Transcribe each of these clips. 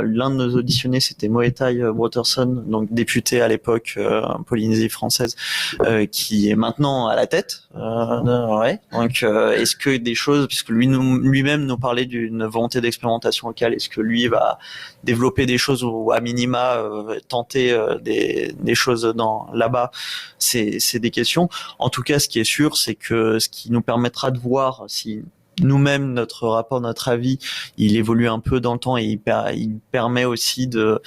l'un de nos auditionnés, c'était Moetai Waterson, donc député à l'époque Polynésie française, qui est maintenant à la tête. Ouais. Donc, est-ce que des choses, puisque lui-même nous parlait d'une volonté d'expérimentation locale, est-ce que lui va développer des choses ou à minima tenter des choses là-bas, c'est des questions. En tout cas, ce qui est sûr, c'est que ce qui nous permettra de voir si nous-mêmes, notre rapport, notre avis, il évolue un peu dans le temps et il permet aussi de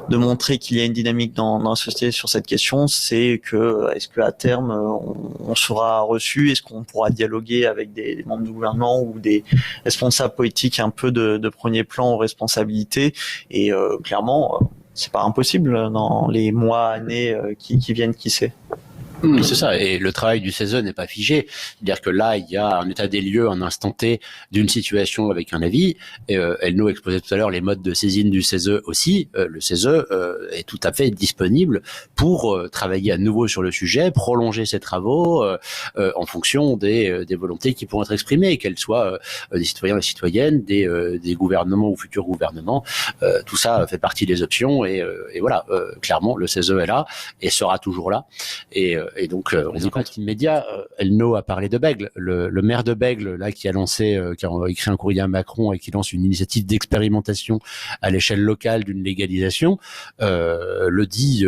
montrer qu'il y a une dynamique dans la société sur cette question. C'est que, est-ce qu'à terme, on sera reçu? Est-ce qu'on pourra dialoguer avec des membres du gouvernement ou des responsables politiques un peu de premier plan aux responsabilités? Et clairement, c'est pas impossible dans les mois, années qui viennent, qui sait. C'est ça, et le travail du CESE n'est pas figé. C'est-à-dire que là, il y a un état des lieux, un instant T d'une situation avec un avis. Et, Elno exposait tout à l'heure les modes de saisine du CESE aussi. Le CESE est tout à fait disponible pour travailler à nouveau sur le sujet, prolonger ses travaux en fonction des volontés qui pourront être exprimées, qu'elles soient des citoyens et citoyennes, des gouvernements ou futurs gouvernements. Tout ça fait partie des options et voilà, clairement, le CESE est là et sera toujours là. Et donc, les impacts immédiats, Elno a parlé de Bègle. Le maire de Bègle, là, qui a écrit un courrier à Macron et qui lance une initiative d'expérimentation à l'échelle locale d'une légalisation, le dit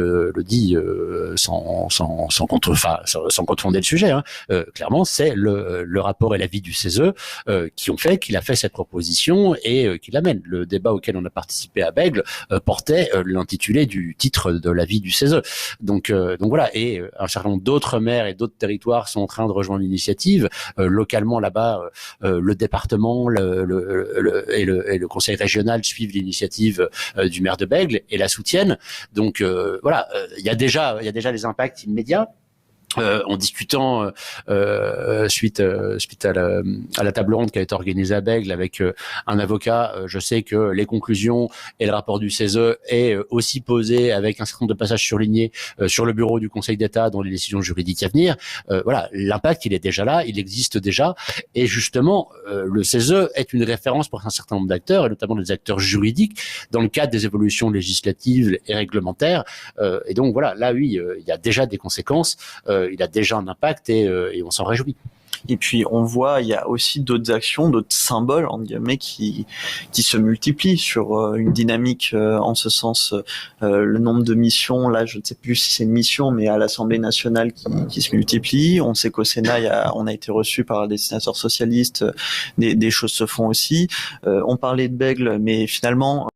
sans confonder le sujet. Hein. Clairement, c'est le rapport et l'avis du CESE qui ont fait qu'il a fait cette proposition et qu'il l'amène. Le débat auquel on a participé à Bègle portait l'intitulé du titre de l'avis du CESE. Donc voilà, et un certain nombre d'autres maires et d'autres territoires sont en train de rejoindre l'initiative. Localement, là-bas, le département et le conseil régional suivent l'initiative du maire de Bègle et la soutiennent. Donc voilà, il y a déjà des impacts immédiats. En discutant suite à la table ronde qui a été organisée à Bègle avec un avocat, je sais que les conclusions et le rapport du CESE est aussi posé avec un certain nombre de passages surlignés sur le bureau du Conseil d'État dans les décisions juridiques à venir. Voilà, l'impact il est déjà là, il existe déjà, et justement le CESE est une référence pour un certain nombre d'acteurs et notamment des acteurs juridiques dans le cadre des évolutions législatives et réglementaires. Et donc voilà, là oui, il y a déjà des conséquences. Il a déjà un impact et on s'en réjouit. Et puis on voit, il y a aussi d'autres actions, d'autres symboles entre guillemets qui se multiplient sur une dynamique en ce sens. Le nombre de missions, là je ne sais plus si c'est une mission, mais à l'Assemblée nationale qui se multiplie. On sait qu'au Sénat, on a été reçu par des sénateurs socialistes. Des choses se font aussi. On parlait de Bègle, mais finalement